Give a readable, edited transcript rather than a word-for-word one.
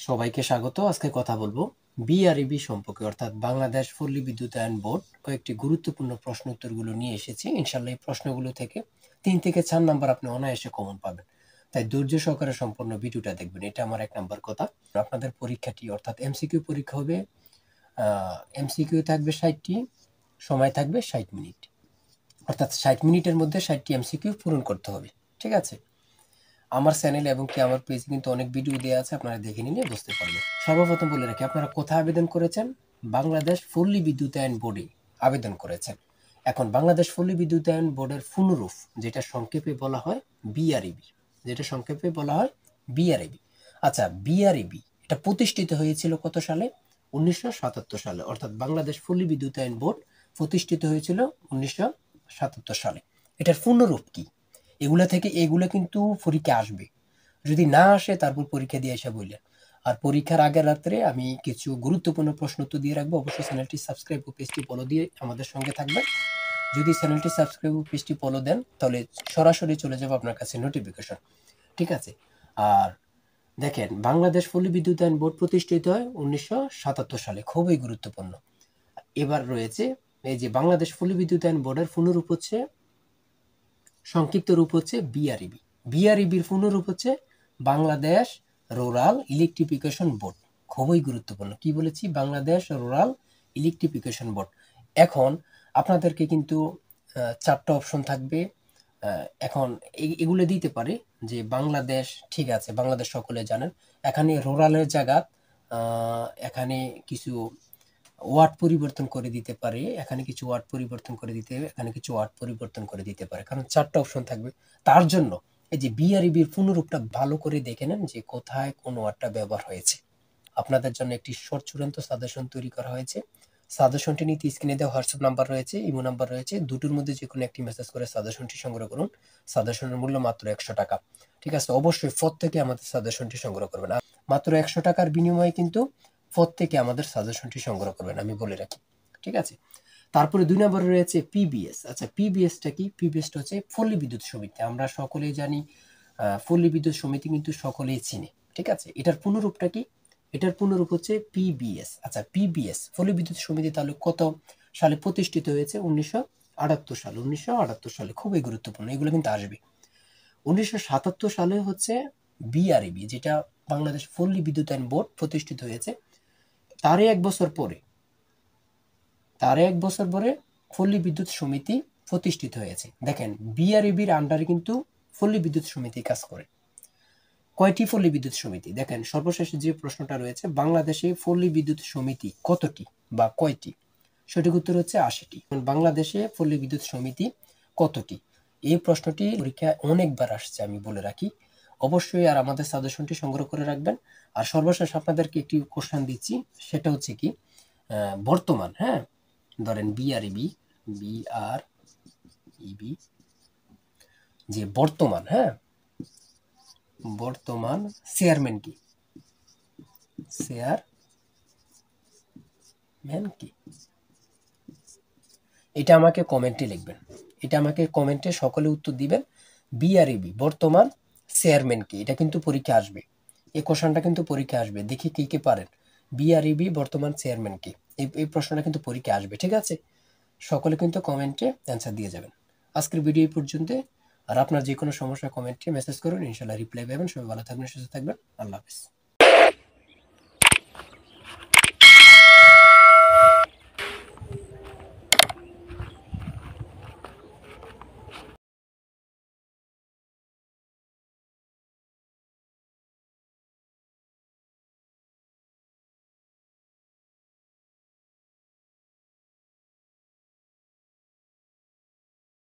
সবাইকে স্বাগত। আজকে কথা বলবো বিআরইবি সম্পর্কে, অর্থাৎ বাংলাদেশ পল্লী বিদ্যুতায়ন বোর্ড কয়েকটি গুরুত্বপূর্ণ প্রশ্ন উত্তরগুলো নিয়ে এসেছি। ইনশাল্লাহ এই প্রশ্নগুলো থেকে 3 থেকে 4 নাম্বার আপনি অনায়াসে কমন পাবেন। তাই ধৈর্য সহকারে সম্পূর্ণ ভিডিওটা দেখবেন, এটা আমার 1 নাম্বার কথা। আপনাদের পরীক্ষাটি অর্থাৎ এমসিকিউ পরীক্ষা হবে। এমসিকিউ থাকবে 60টি, সময় থাকবে 60 মিনিট, অর্থাৎ 60 মিনিটের মধ্যে 60টি এমসিকিউ পূরণ করতে হবে। ঠিক আছে? আমার চ্যানেলে এবং কি আমার পেজে কিন্তু অনেক ভিডিও দেওয়া আছে, আপনারা দেখে নিলে বুঝতে পারবেন। সর্বপ্রথম বলে রাখি, আপনারা কোথায় আবেদন করেছেন? বাংলাদেশ পল্লী বিদ্যুতায়ন বোর্ডে আবেদন করেছেন। এখন বাংলাদেশ পল্লী বিদ্যুতায়ন বোর্ডের পুনরূপ, যেটা সংক্ষেপে বলা হয় বিআরইবি, আচ্ছা, বিআরইবি এটা প্রতিষ্ঠিত হয়েছিল কত সালে? 1977 সালে, অর্থাৎ বাংলাদেশ পল্লী বিদ্যুতায়ন বোর্ড প্রতিষ্ঠিত হয়েছিল 1977 সালে। এটার পূর্ণরূপ কি? এগুলা কিন্তু পরীক্ষা আসবে। যদি না আসে তারপর পরীক্ষা দিয়ে এসে বললেন। আর পরীক্ষার আগের রাত্রে আমি কিছু গুরুত্বপূর্ণ প্রশ্ন উত্তর দিয়ে রাখবো। অবশ্যই চ্যানেলটি সাবস্ক্রাইব ও পেজটি ফলো দিয়ে আমাদের সঙ্গে থাকবেন। যদি চ্যানেলটি সাবস্ক্রাইব ও পেজটি ফলো দেন তাহলে সরাসরি চলে যাবে আপনার কাছে নোটিফিকেশন। ঠিক আছে? আর দেখেন, বাংলাদেশ পল্লী বিদ্যুতায়ন বোর্ড প্রতিষ্ঠিত হয় 1977 সালে, খুবই গুরুত্বপূর্ণ। এবার রয়েছে এই যে বাংলাদেশ পল্লী বিদ্যুতায়ন বোর্ডের পুনরূপ হচ্ছে, সংক্ষিপ্ত রূপ হচ্ছে বিআরইবি। বিআরইবির পূর্ণরূপ হচ্ছে বাংলাদেশ রুরাল ইলেকট্রিফিকেশন বোর্ড। খুবই গুরুত্বপূর্ণ। কি বলেছি? Bangladesh rural electrification board. এখন আপনাদেরকে কিন্তু 4টা অপশন থাকবে। এখন এগুলো দিতে পারে যে বাংলাদেশ, ঠিক আছে, বাংলাদেশ সকলে জানেন। এখানে রুরালের জায়গা এখানে কিছু ওয়ার্ড পরিবর্তন করে দিতে পারে, এখানে কিছু ওয়ার্ড পরিবর্তন করে দিতে হবে, এখানে কিছু ওয়ার্ড পরিবর্তন করে দিতে পারে, কারণ 4টা অপশন থাকবে। তার জন্য এই যে বিআরইবির পুনরূপটা ভালো করে দেখে নেন যে কোথায় কোন ওয়ার্ডটা ব্যবহার হয়েছে। আপনাদের জন্য একটি শর্ট চূড়ান্ত সাজেশন তৈরি করা হয়েছে। সাজেশনটি নিতে স্ক্রিনে দেওয়া হোয়াটসঅ্যাপ নাম্বার রয়েছে, ইমো নাম্বার রয়েছে, দুটোর মধ্যে যে কোনো একটি মেসেজ করে সাজেশনটি সংগ্রহ করুন। সাজেশনের মূল্য মাত্র 100 টাকা। ঠিক আছে? অবশ্যই প্রত্যেকে আমাদের সাজেশনটি সংগ্রহ করবেন। মাত্র 100 টাকার বিনিময়ে কিন্তু প্রত্যেকে আমাদের সাজেশনটি সংগ্রহ করবেন, আমি বলে রাখি। ঠিক আছে? তারপরে 2 নম্বরে রয়েছে পিবিএস। আচ্ছা, পিবিএসটা কি? পিবিএসটা হচ্ছে পল্লী বিদ্যুৎ সমিতি। আমরা সকলেই জানি, পল্লী বিদ্যুৎ সমিতি কিন্তু সকলেই চিনে। ঠিক আছে? এটার পুনরূপটা কি? এটার পুনরূপ হচ্ছে পিবিএস। আচ্ছা, পিবিএস পল্লী বিদ্যুৎ সমিতি তাহলে কত সালে প্রতিষ্ঠিত হয়েছে? 1978 সালে। 1978 সালে, খুবই গুরুত্বপূর্ণ, এগুলো কিন্তু আসবে। 1977 সালে হচ্ছে বিআরইবি, যেটা বাংলাদেশ পল্লী বিদ্যুতায়ন বোর্ড প্রতিষ্ঠিত হয়েছে। তার এক বছর পরে পল্লী বিদ্যুৎ সমিতি প্রতিষ্ঠিত হয়েছে। দেখেন, বিআরইবির আন্ডারে কিন্তু পল্লী বিদ্যুৎ সমিতি কাজ করে। কয়টি পল্লী বিদ্যুৎ সমিতি? দেখেন, সর্বশেষ যে প্রশ্নটা রয়েছে, বাংলাদেশে পল্লী বিদ্যুৎ সমিতি কতটি বা কয়টি? সঠিক উত্তর হচ্ছে 80টি। বাংলাদেশে পল্লী বিদ্যুৎ সমিতি কতটি? এই প্রশ্নটি পরীক্ষায় অনেকবার আসছে, আমি বলে রাখি। অবশ্যই আর আমাদের সাজেশনটি সংগ্রহ করে রাখবেন। আর সর্বশেষ আপনাদেরকে একটি কোশ্চেন দিচ্ছি, সেটা হচ্ছে কি, বর্তমান, হ্যাঁ, ধরেন বিআরইবি যে বর্তমান, হ্যাঁ, বর্তমান চেয়ারম্যান কি? এটা আমাকে কমেন্টে লিখবেন। এটা আমাকে কমেন্টে সকলে উত্তর দিবেন। বিআরইবি বর্তমান চেয়ারম্যান কি? এটা কিন্তু পরীক্ষা আসবে। এই কোশ্চেনটা কিন্তু পরীক্ষা আসবে। দেখি কে কে পারেন। বিআরইবি বর্তমান চেয়ারম্যান কি? এই প্রশ্নটা কিন্তু পরীক্ষা আসবে। ঠিক আছে? সকলে কিন্তু কমেন্টে অ্যান্সার দিয়ে যাবেন। আজকের ভিডিও এই পর্যন্ত। আর আপনার যে কোনো সমস্যা কমেন্টে মেসেজ করুন, ইনশাআল্লাহ রিপ্লাই পাবেন। সবাই ভালো থাকবেন, সুস্থ থাকবেন। আল্লাহ হাফেজ।